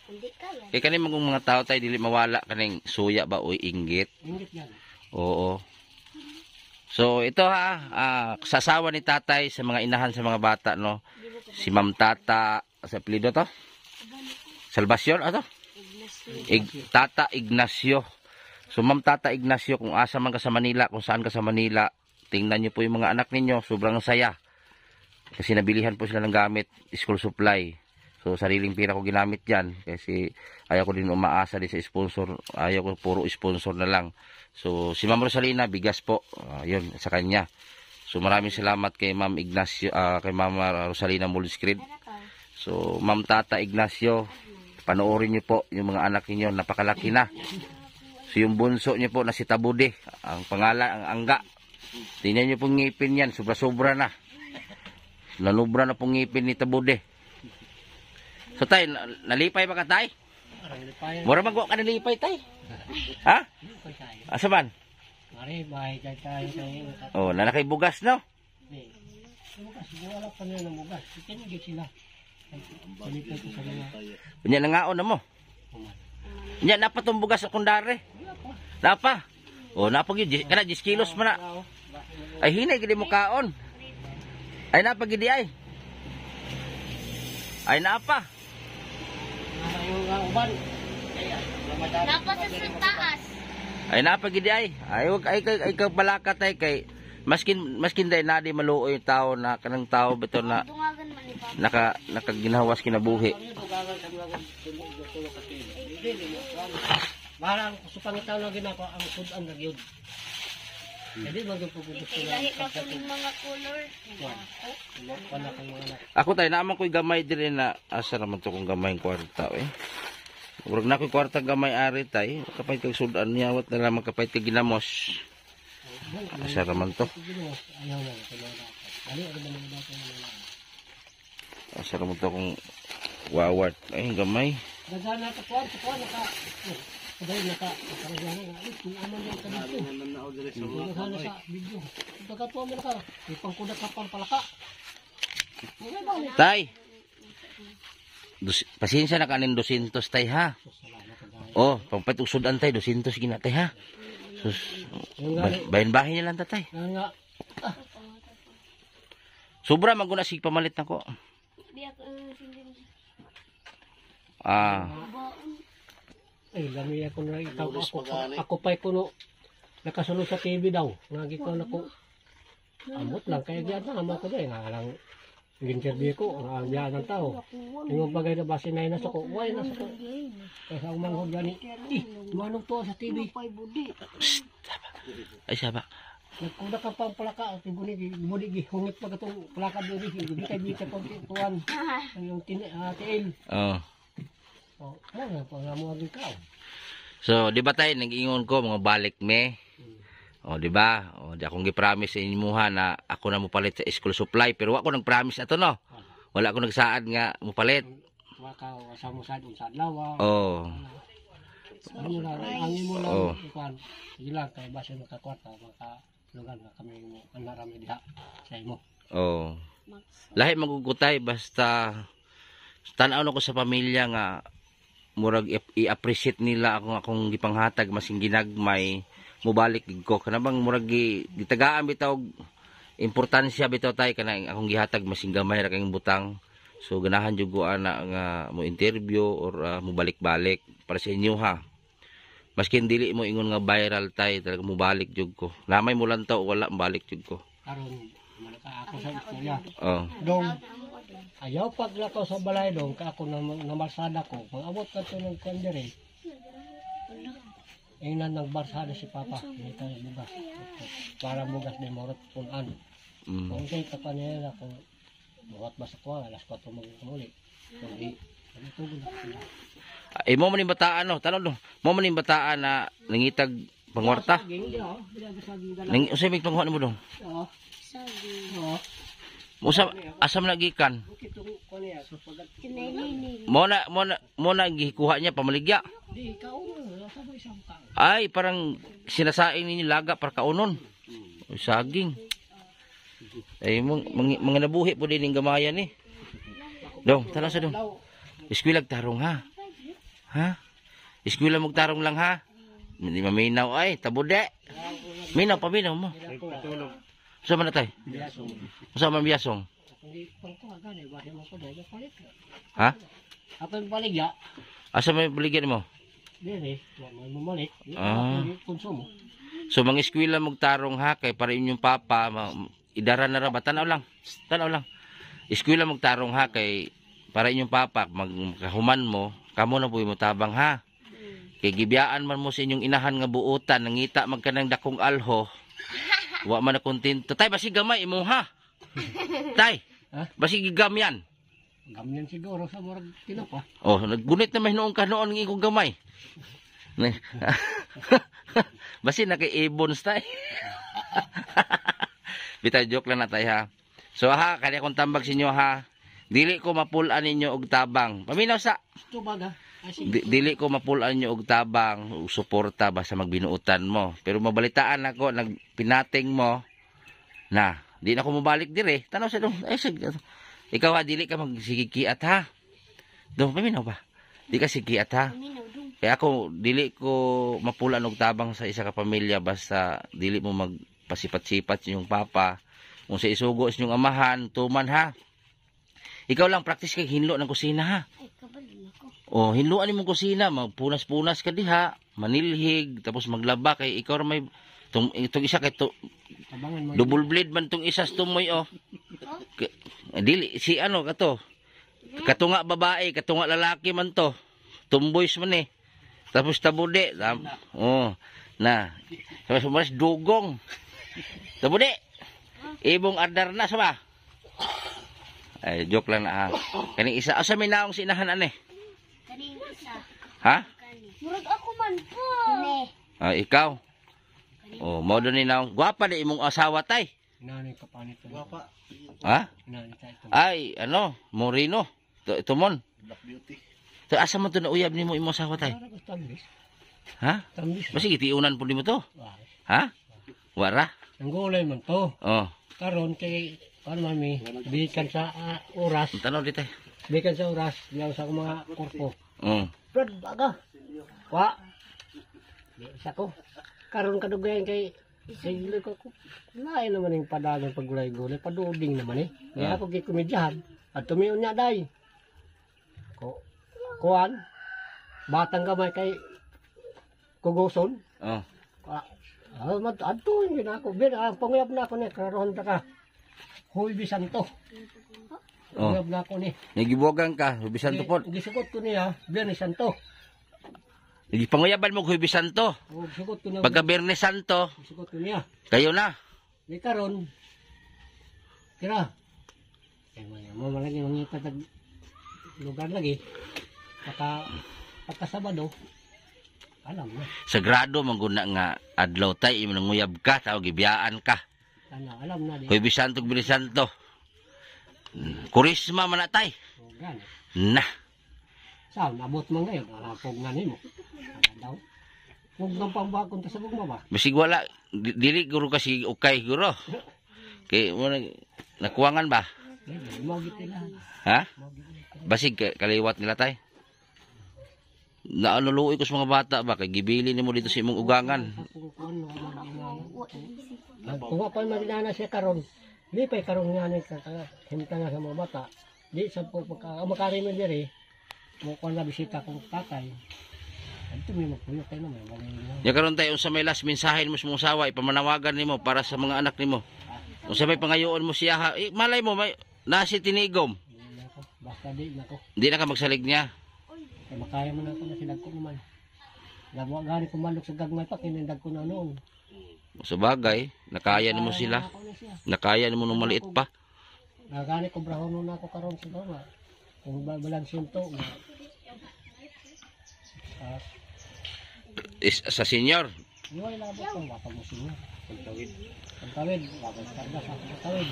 Hindi kaya. Kay kani mga tao tay dili mawala kaning suya ba o inggit. Ingit yan. Oo. So ito ha, sasawa ni tatay sa mga inahan sa mga bata no. Si Ma'am Tata, sa apelyido to? Salvacion ato? Tata Ignacio. So Ma'am Tata Ignacio, kung asa man ka sa Manila, kung saan ka sa Manila, tingnan niyo po yung mga anak ninyo, sobrang saya. Kasi nabilihan po sila ng gamit, school supply. So sariling pira ko ginamit yan kasi ayaw ko din umaasa din sa sponsor, ayaw ko puro sponsor na lang. So si Ma'am Rosalina, bigas po, yun sa kanya. So maraming salamat kay Ma'am Ignacio, kay Ma'am Rosalina Mulskrid. So Ma'am Tata Ignacio, panoorin niyo po yung mga anak niyo, napakalaki na. So yung bunso niyo po na si Tabude, ang pangalan ang Angga. Tingnan niyo pong ngipin yan, sobra-sobra na. Nanubra na pong ngipin ni Tabude. So tay, nalipay ba ka tay? Mura magwa ka nalipay tay? Ha? Asa man? Mari bahay tayo. Nanakay bugas no? Bugas, wala pa nila ng bugas. Itinigit sila. Palipay ko sa mga. Nya nangaon na mo. Nya napa tong bugas sa kundare? Napa? Napa gyud kana 10 kilos man na. Ay hinay gid mo kaon. Ay napa gid ay. Ay napa? Yung uban. Dapat sa taas. Ay napagid ay. Wag ay kay balaka tay kay maskin day na di maluoy yung tao na kanang tao beto na Dungagan man ni Papa. nakaginawas kinabuhi. Barang supangitaw na ginako ang sudan na gyud. Hindi man gyud gusto na. Lahi na ko ng mga color. Wala kang mga anak. Ako tay naman ko'y gamay diri na asa naman to kung gamay kwarta Urag na ko'y kwarta gamay ari tay, kapay kag sudan niya wat na lang kapay kag ginamos. Asa naman to? Ayaw na ali ano ba naman dapat na. Asa naman to kung wawat ay gamay. Dagana ka naka. Dahil nakaragana nga kung aman yung kadito. Dagana sa video. Dagatuwa mo na ka. Ipangkuda ka pang palaka. Tay. Pasensya na kanin 200 tay ha. Pangpait og sudan tay 200 gina tay ha. Sus. Bahin-bahin niya lang tatay. Nga. Sobra maguna sig pamalit nako. Di ako sindin. Ay, lami ako na itaw ako pa'y kuno nakasunod sa TV daw. Nagi ko na ko. Amot lang kaya diyan na amo ko dai nga lang interview ko ang diyan ng tao. Yung bagay na base na sa ko. Why na sa ko. Kaya umanghod gani. Manong to sa TV. Ay saba. Nagkuda ka pang palaka at budi hungit pa katong palaka diri hindi kay bita pang tuwan. Yung tiil. Ano pa nga mo ikaw. So, di ba tayo nag-ingon ko mga balik me? Di ba? Di akong gi-promise sa inyo na ako na mo palit sa school supply pero ako nag-promise ato no. Wala ako nagsaad nga mo palit. Waka sa mo sa lawa. Ano lang ang imo lang ikuan. Sige lang kay base makakwarta lugar na kami mo anarami diha sa imo. Lahi magugutay basta tan-aw ko sa pamilya nga murag i-appreciate nila akong gipanghatag masing ginagmay mubalik gid ko kanabang murag gitagaan bitaw importansya bitaw tay kanang akong gihatag masing gamay ra kayong butang. So ganahan jud ko ana nga mo interview or mo balik-balik para sa inyo ha. Maskin dili mo ingon nga viral tay talaga mo balik jud ko. Lamay mo lang taw wala balik jud ko. Karon malaka ako sa istorya. Oh. Dong ayaw paglakaw sa balay dong ka ako na marsada ko. Pag abot ka to ng kandere. Ingnan ng barsada si Papa. Dito yung bugas. Para bugas din morot punan. Kung sa'yo pa niya ako buhat ba sa kuwa, alas 4 magmuli. So, tugod na sila. Mo man bataan no, tanong no. Mo man bataan na nangitag pangwarta. Ning usay mig panghuan mo dong. Oo. Sabi. Oo. Musa asam na gikan. Mo na gikuha niya pamaligya. Di kaunon, sabay samtang. Ay parang sinasaing ninyo laga para kaunon. Uy, saging. Ay mga nabuhi po din ng gamayan ni. Dong, tanaw sa dong. Eskwela tarong ha. Ha? Eskwela mo tarong lang ha. Hindi maminaw ay tabude. Minaw pa minaw mo. Sa man tay? Sa man biyasong. Ha? Apa yung baligya? Asa may baligyan mo? Dili, may mamalit. Konsumo. So mga eskwela mo tarong ha kay para inyong papa idara na ra ba tanaw lang. Tanaw lang. Eskwela mo tarong ha kay para inyong papa magkahuman mo kamo na po mo tabang ha. Kay gibiyaan man mo sa inyong inahan nga buutan nangita magkanang dakong alho. Wa man na kontento. Tay basi gamay imo ha. Tay. Basi gigamyan. Gamyan siguro sa murag tinapa. Oh, naggunit na may noong ka noon ng ikong gamay. Basi naki-ibons tay. Bitaw joke lang na tay ha. So ha, kanya kong tambag sa inyo ha. Dili ko mapulaan ninyo og tabang. Paminaw sa. Tubag ha. Dili ko mapulaan nyo og tabang o suporta basta magbinuutan mo. Pero mabalitaan ako, nagpinating mo na di na ako mabalik dire. Tanaw sa dong. Ikaw ha, dili ka magsigikiat ha. Dong, paminaw ba? Di ka sigikiat ha. Kaya ako, dili ko mapulaan og tabang sa isa ka pamilya basta dili mo magpasipat-sipat sa inyong papa. Kung sa isugo sa inyong amahan, tuman ha. Ikaw lang, practice kay hinlo ng kusina ha. Ay, kabalin ako. O, hinluan mo kusina, magpunas-punas ka diha, manilhig, tapos maglaba kay ikaw may itong isa kay double blade man tong isa tumoy oh. Dili si ano kato. Katunga babae, katunga lalaki man to. Tumboys man eh. Tapos tabude. Oh, na. Tapos mas dugong. Tabude. Ibong ardar na sa ba? Ay, joke lang na ha. Kaning isa, asa may naong sinahan ane? Kaning isa. Ha? Murag ako man po. Ne. Ikaw? Oh, mo doon ni naong. Gwapa na imong asawa tay. Nanay ka pa nito. Wapa. Ha? Nanay ka ito. Ay, ano? Moreno. Tumon. Black beauty. So, asa mo to na uyab ni mo imong asawa tay? Tambis. Ha? Tambis. Basi itiunan po ni mo to. Ha? Wara? Ang gulay man to. Oh. Karon kay ano mami, bikan sa oras. Tanaw dito. Bikan sa oras, diyaw sa mga korpo. Brad, baga. Wa. Sa ko. Karon kadugayan kay siglo ko. Lain naman yung padagang paggulay-gulay. Paduding naman eh. Kaya ako gikomedyahan. At tumiyon niya day. Kuan. Batang gamay kay kuguson. Oh. Adto yun ako. Ang panguyab na ako ni. Karoon ta ka. Huy bisanto. Panguyab na ako ni. Nagibuwagan ka. Hubisan to po. Gisukot ko niya. Biyernes Santo. Panguyaban mo Hubisan to. Gisukot ko na. Pagka Biyernes Santo. Gisukot ko niya. Kayo na. Di karon. Kira. Mo malagi mangita tag lugar lagi. Pagka Sabado. Alam na. Sagrado mangguna nga adlaw tay imo nanguyab ka tao gibiyaan ka. Alam na di. Hubisan to Biyernes Santo. Kurisma man na tay. Na. Sao nabot man ngayon pog nga nimo. Daw. Kung nang pambakon ta sa bugma ba? Bisig wala dili guro kasi ukay guro. Kay mo nakuwangan ba? Mo gitila. Ha? Basig kaliwat nila tay. Naanuluoy ko sa mga bata ba kay gibili nimo dito sa imong ugangan. Kung kuan no Wa isip. kung pa maginana siya karon, di pa karon nga ni himta nga sa mga bata. Di sa makari man diri, mo kuan na bisita kong tatay. Ito may magpuyo tayo naman. Ya karon tayo sa may last mensahe mo sa mong sawa ipamanawagan nimo para sa mga anak nimo. Unsa may pangayoon mo siya ha, malay mo may nasi tinigom. Basta di na ko. Di na ka magsalig niya. Kaya makaya mo na ako na silag ko naman. Gagawa gani kumandok sa gagmay pa, kinindag ko na noon. Sa bagay, nakaya nimo sila. Ako na siya. Nakaya nimo nung maliit pa. Gagani ko brahon na ako karon sa baba. Kung balang sinto na. Sa senior. Iway labot ko, wapag mo siya. Pagtawid. Pagtawid, wapag karga sa pagtawid.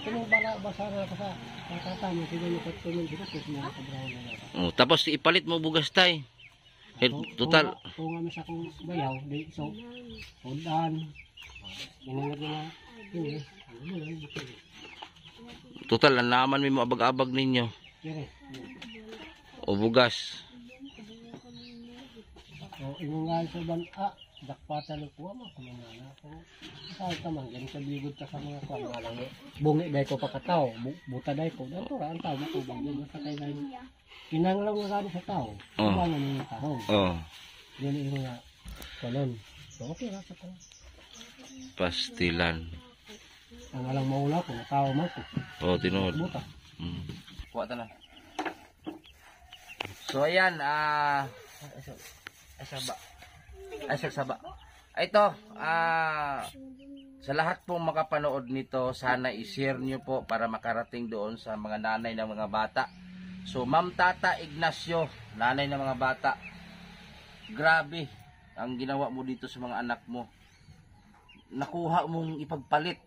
Kung basa na ako sa kakata mo, sige mo pagtumin sila, kasi mga kabrahon na ako. Oh, tapos ipalit mo bugas tay. Total. Kung kami sa kong bayaw, di so, udan, ginagin na, yun eh. Total ang naman mo abag-abag ninyo. Kire. O bugas. So, inong nga sa ban, dakpatan ng kuha mo, kumangana ako. Saan ka man, ganun sa bigod ka sa mga kuha, mga lang, bungi dahi ko pakataw, buta dahi ko, dato ra, ang tao mo ko, bagay mo sa kay dahi. Kinanglaw nga gani sa tao, kuha nga ng tahong. Oh, Yun yung mga kolon. So, okay ra sa tao. pastilan. Ang alang maula ko, natawa mo ko, Oh, tinuod. buta. Kuha ta na. So ayan, saba. Ito, sa lahat pong makapanood nito, sana i-share nyo po para makarating doon sa mga nanay ng mga bata. So, Ma'am Tata Ignacio, nanay ng mga bata, grabe ang ginawa mo dito sa mga anak mo. Nakuha mong ipagpalit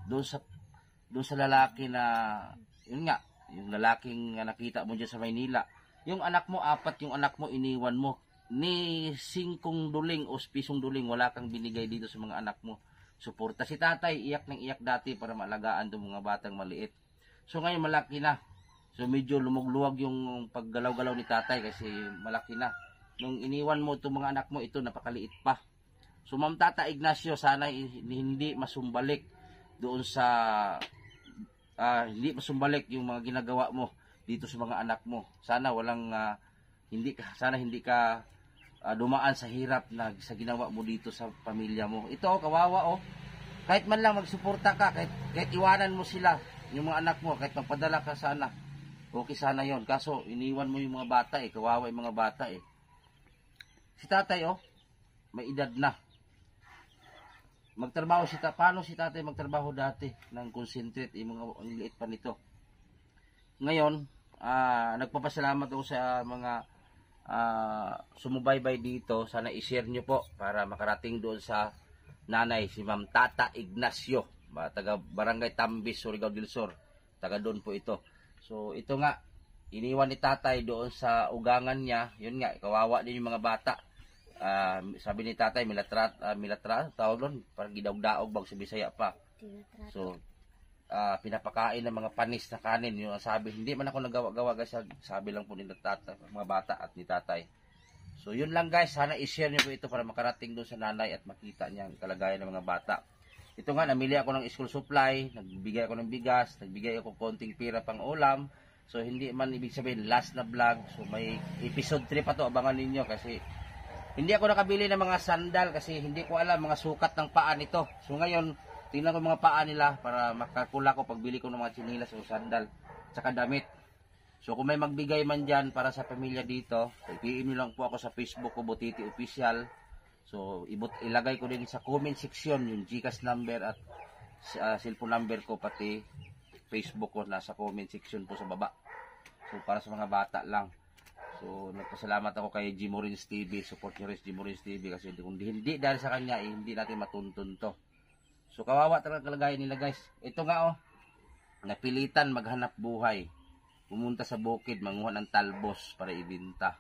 doon sa lalaki na, yun nga, yung lalaking nakita mo dyan sa Maynila. Yung anak mo, 4 yung anak mo, iniwan mo. Ni 5 duling o pisong duling, wala kang binigay dito sa mga anak mo. Suporta si tatay, iyak ng iyak dati para maalagaan itong mga batang maliit. So ngayon malaki na. So medyo lumugluwag yung paggalaw-galaw ni tatay kasi malaki na. Nung iniwan mo itong mga anak mo, ito napakaliit pa. So Ma'am Tata Ignacio, sana hindi masumbalik doon sa hindi masumbalik yung mga ginagawa mo dito sa mga anak mo. Sana walang hindi ka dumaan sa hirap na sa ginawa mo dito sa pamilya mo. Ito kawawa Kahit man lang magsuporta ka, kahit iwanan mo sila, yung mga anak mo, kahit magpadala ka sana. Okay sana 'yon. Kaso iniwan mo yung mga bata kawawa yung mga bata Si tatay may edad na. Magtrabaho paano si tatay magtrabaho dati ng concentrate mga liit pa nito. Ngayon, nagpapasalamat ako sa mga sumubaybay dito. Sana i-share nyo po para makarating doon sa nanay, si Ma'am Tata Ignacio, taga Barangay Tambis, Surigao del Sur. Taga doon po ito. So ito nga, iniwan ni tatay doon sa ugangan niya. Yun nga, kawawa din yung mga bata. Sabi ni tatay, milatra, tawag doon, parang gidaog-daog bang sa Bisaya pa. So pinapakain ng mga panis na kanin, yung sabi, hindi man ako nagawa-gawa guys, sabi lang po ni tatay, mga bata at ni tatay. So yun lang guys, sana i-share niyo po ito para makarating doon sa nanay at makita niya ang kalagayan ng mga bata. Ito nga, namili ako ng school supply, nagbigay ako ng bigas, nagbigay ako konting pira pang ulam. So hindi man ibig sabihin last na vlog, so may episode 3 pa to, abangan ninyo kasi hindi ako nakabili ng mga sandal kasi hindi ko alam mga sukat ng paa nito. So ngayon, tingnan ko mga paa nila para makalkula ko pagbili ko ng mga chinilas o sandal tsaka damit. So kung may magbigay man dyan para sa pamilya dito, i-PM nyo lang po ako sa Facebook ko, Butiti Official. So ilagay ko din sa comment section yung GCash number at cellphone number ko, pati Facebook ko nasa comment section po sa baba. So para sa mga bata lang. So nagpasalamat ako kay Jimorins TV, support nyo rin Jimorins TV kasi kung hindi dahil sa kanya hindi natin matuntun to. So kawawa talaga kalagayan nila guys. Ito nga napilitan maghanap buhay. Pumunta sa bukid, manguha ng talbos para ibenta.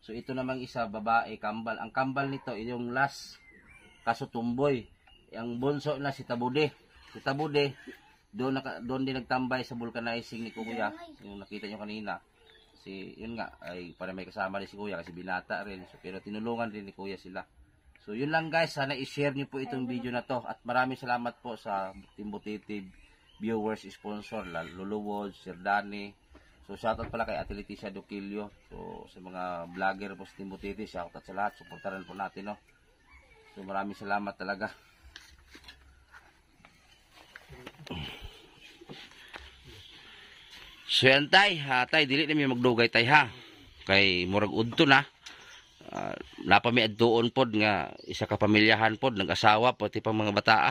So ito namang isa, babae, kambal. Ang kambal nito, yung last, kaso tumboy. Ang bunso na si Tabude. Si Tabude, doon din nagtambay sa vulcanizing ni Kuya. Yung nakita nyo kanina. Kasi yun nga, ay para may kasama rin si Kuya kasi binata rin. So, pero tinulungan rin ni Kuya sila. So yun lang guys, sana i-share niyo po itong video na to. At maraming salamat po sa Team Butiti viewers, sponsor, Lolo Wod, Sir Danny. So shoutout pala kay Ate Leticia Duquilio. So sa mga vlogger po sa Team Butiti, shoutout sa lahat. Suportahan po natin, no. So maraming salamat talaga. So yan tay, tay dili na mi magdugay tay ha. Kay murag udto na. Napami adtuon pod nga isa ka pamilyahan pod, nag-asawa pati pang mga bata.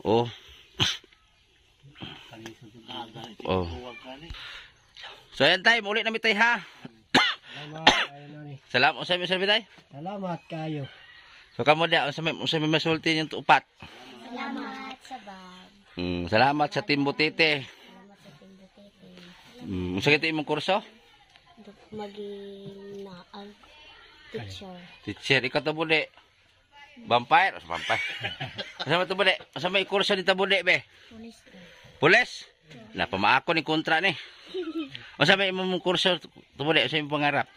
Oh. Oh. So yan tay, muli na mi tay ha. Salamat, Salamat sa mi tay. salamat kayo. So kamo dia sa may masulti yung upat. Salamat sa bag. Salamat sa Team Butiti. Salamat sa Timbutete. Unsa kito imong kurso? Maging naal teacher. Teacher, ikaw to bude. Vampire, vampire. Asa to bude? Asa may kurso ni tabude be? Pulis ko. Pulis? Na pamaako ni kontra ni. Asa may imong kurso to bude sa imong pangarap?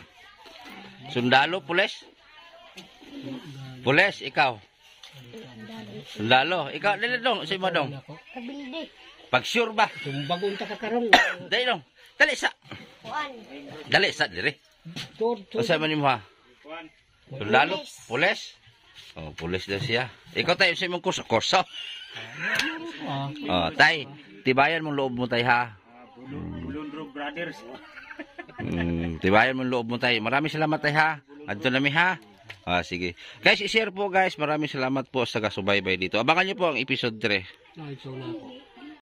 Sundalo, pulis? Pulis, ikaw. Sundalo, ikaw dili dong, sa imo dong. Kabilde. Pag sure ba? Tumbag unta ka karon. Dali dong. Dali sa. Kuan. Dali sa dire. Tur Asa man nimo ha? Sundalo, pulis? Oh, pulis daw siya. Ikaw tayo sa imong kurso. Kurso? Oh, tay, tibayan mong loob mo tay ha. Bulundrog Brothers. Tibayan mong loob mo tay. Maraming salamat tay ha. Adto nami ha. Sige. Guys, i-share po guys. Maraming salamat po sa kasubaybay dito. Abangan niyo po ang episode 3. Ay, so na ako.